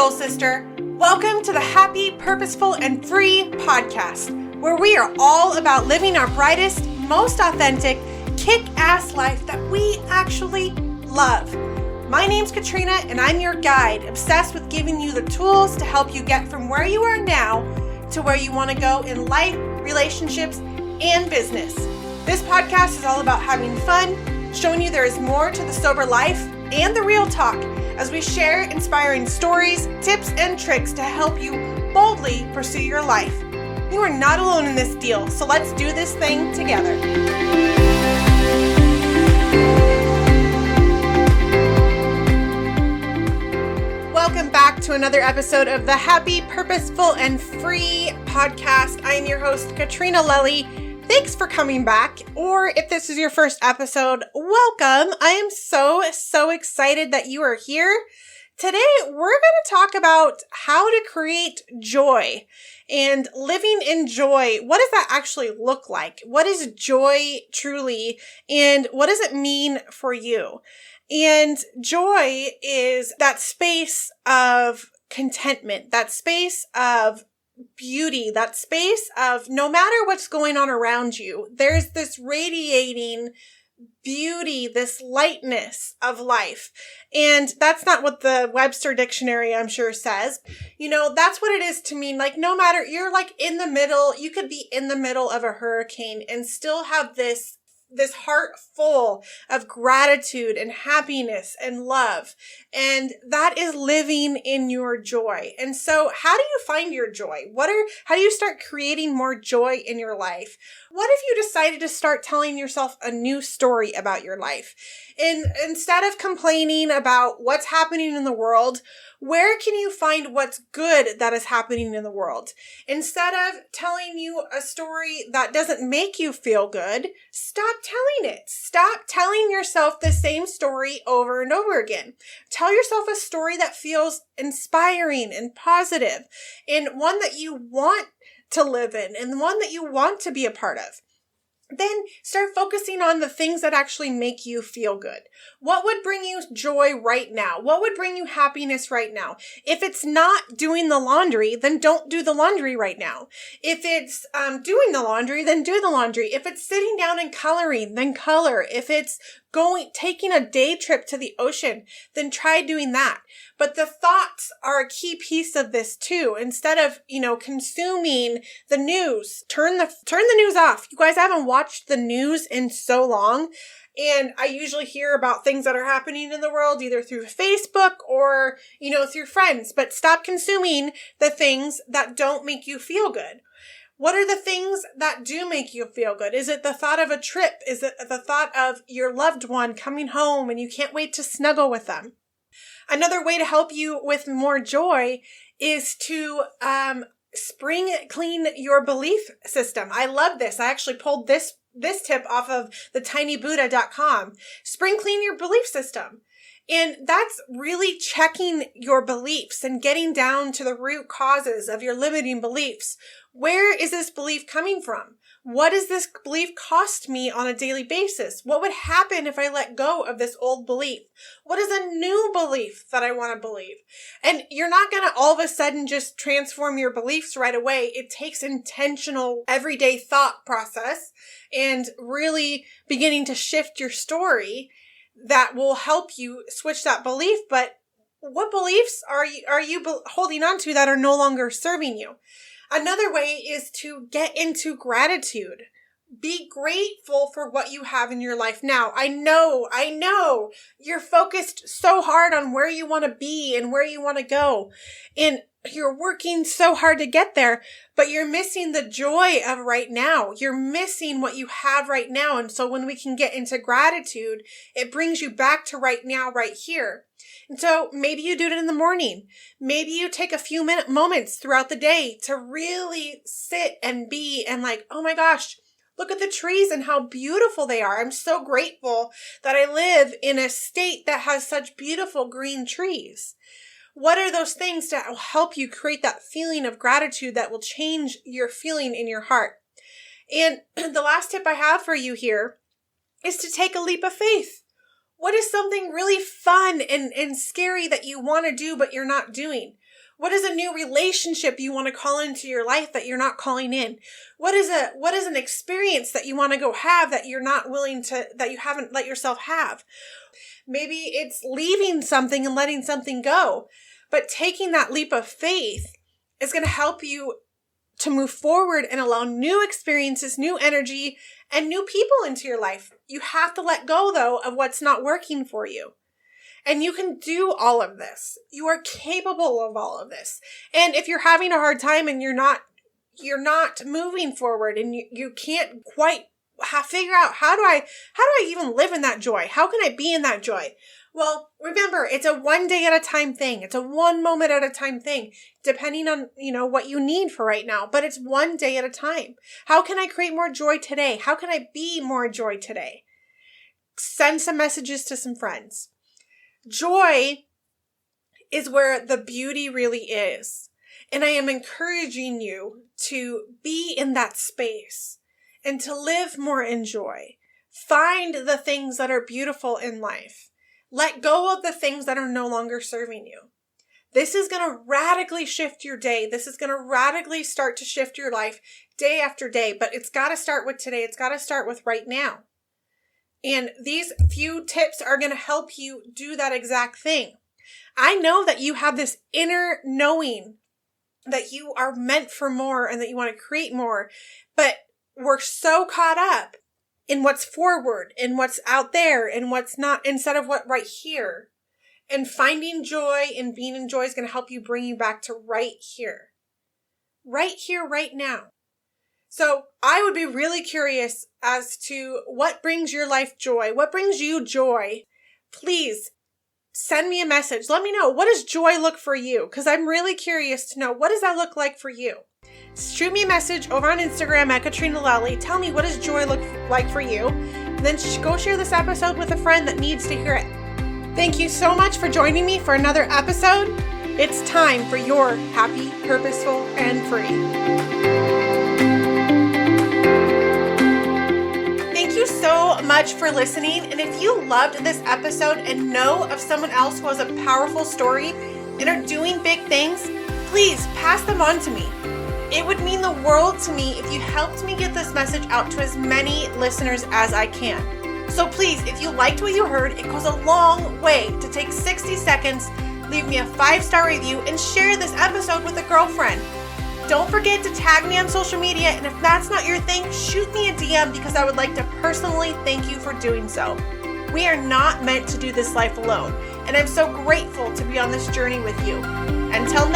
soul sister. Welcome to the Happy, Purposeful, and Free podcast, where we are all about living our brightest, most authentic, kick-ass life that we actually love. My name's Katrina, and I'm your guide, obsessed with giving you the tools to help you get from where you are now to where you want to go in life, relationships, and business. This podcast is all about having fun, showing you there is more to the sober life and the real talk as we share inspiring stories, tips, and tricks to help you boldly pursue your life. You are not alone in this deal, so let's do this thing together. Welcome back to another episode of the Happy, Purposeful, and Free podcast. I am your host, Katrina Lelli. Thanks for coming back, or if this is your first episode, welcome. I am so excited that you are here. Today, we're going to talk about how to create joy and living in joy. What does that actually look like? What is joy truly, and what does it mean for you? And joy is that space of contentment, that space of beauty, that space of no matter what's going on around you, there's this radiating beauty, this lightness of life. And that's not what the Webster Dictionary, I'm sure, says. You know, that's what it is to me. Like, no matter, you're like in the middle, you could be in the middle of a hurricane and still have this heart full of gratitude and happiness and love. And that is living in your joy. And so how do you find your joy? How do you start creating more joy in your life? What if you decided to start telling yourself a new story about your life? And instead of complaining about what's happening in the world, where can you find what's good that is happening in the world? Instead of telling you a story that doesn't make you feel good, stop telling it. Stop telling yourself the same story over and over again. Tell yourself a story that feels inspiring and positive, and one that you want to live in, and one that you want to be a part of. Then start focusing on the things that actually make you feel good. What would bring you joy right now? What would bring you happiness right now? If it's not doing the laundry, then don't do the laundry right now. If it's doing the laundry, then do the laundry. If it's sitting down and coloring, then color. If it's taking a day trip to the ocean, then try doing that. But the thoughts are a key piece of this too. Instead of, consuming the news, turn the news off. You guys haven't watched the news in so long. And I usually hear about things that are happening in the world, either through Facebook or, through friends. But stop consuming the things that don't make you feel good. What are the things that do make you feel good? Is it the thought of a trip? Is it the thought of your loved one coming home and you can't wait to snuggle with them? Another way to help you with more joy is to spring clean your belief system. I love this. I actually pulled this tip off of thetinybuddha.com. Spring clean your belief system. And that's really checking your beliefs and getting down to the root causes of your limiting beliefs. Where is this belief coming from? What does this belief cost me on a daily basis? What would happen if I let go of this old belief? What is a new belief that I want to believe? And you're not going to all of a sudden just transform your beliefs right away. It takes intentional everyday thought process and really beginning to shift your story that will help you switch that belief. But what beliefs are you holding on to that are no longer serving you? Another way is to get into gratitude. Be grateful for what you have in your life now. I know you're focused so hard on where you want to be and where you want to go. And you're working so hard to get there, but you're missing the joy of right now. You're missing what you have right now. And so when we can get into gratitude, it brings you back to right now, right here. And so maybe you do it in the morning. Maybe you take a few moments throughout the day to really sit and be and like, oh my gosh, look at the trees and how beautiful they are. I'm so grateful that I live in a state that has such beautiful green trees. What are those things that will help you create that feeling of gratitude that will change your feeling in your heart? And the last tip I have for you here is to take a leap of faith. What is something really fun and scary that you want to do but you're not doing? What is a new relationship you want to call into your life that you're not calling in? What is an experience that you want to go have that you're not willing to, that you haven't let yourself have? Maybe it's leaving something and letting something go. But taking that leap of faith is going to help you to move forward and allow new experiences, new energy, and new people into your life. You have to let go, though, of what's not working for you. And you can do all of this. You are capable of all of this. And if you're having a hard time and you're not moving forward and you can't quite figure out how do I even live in that joy? How can I be in that joy? Well, remember, it's a one day at a time thing. It's a one moment at a time thing, depending on, what you need for right now, but it's one day at a time. How can I create more joy today? How can I be more joy today? Send some messages to some friends. Joy is where the beauty really is. And I am encouraging you to be in that space and to live more in joy. Find the things that are beautiful in life. Let go of the things that are no longer serving you. This is going to radically shift your day. This is going to radically start to shift your life day after day. But it's got to start with today. It's got to start with right now. And these few tips are going to help you do that exact thing. I know that you have this inner knowing that you are meant for more and that you want to create more, but we're so caught up in what's forward and what's out there and what's not, instead of what right here. And finding joy and being in joy is going to help you bring you back to right here, right now. So I would be really curious as to what brings your life joy. What brings you joy? Please send me a message. Let me know, what does joy look for you? Because I'm really curious to know, what does that look like for you? Shoot me a message over on Instagram at Katrina Lally. Tell me, what does joy look like for you? Then go share this episode with a friend that needs to hear it. Thank you so much for joining me for another episode. It's time for your happy, purposeful, and free. Thank you so much for listening. And if you loved this episode and know of someone else who has a powerful story and are doing big things, please pass them on to me. It would mean the world to me if you helped me get this message out to as many listeners as I can. So please, if you liked what you heard, it goes a long way to take 60 seconds, leave me a 5-star review, and share this episode with a girlfriend. Don't forget to tag me on social media, and if that's not your thing, shoot me a DM because I would like to personally thank you for doing so. We are not meant to do this life alone, and I'm so grateful to be on this journey with you. Until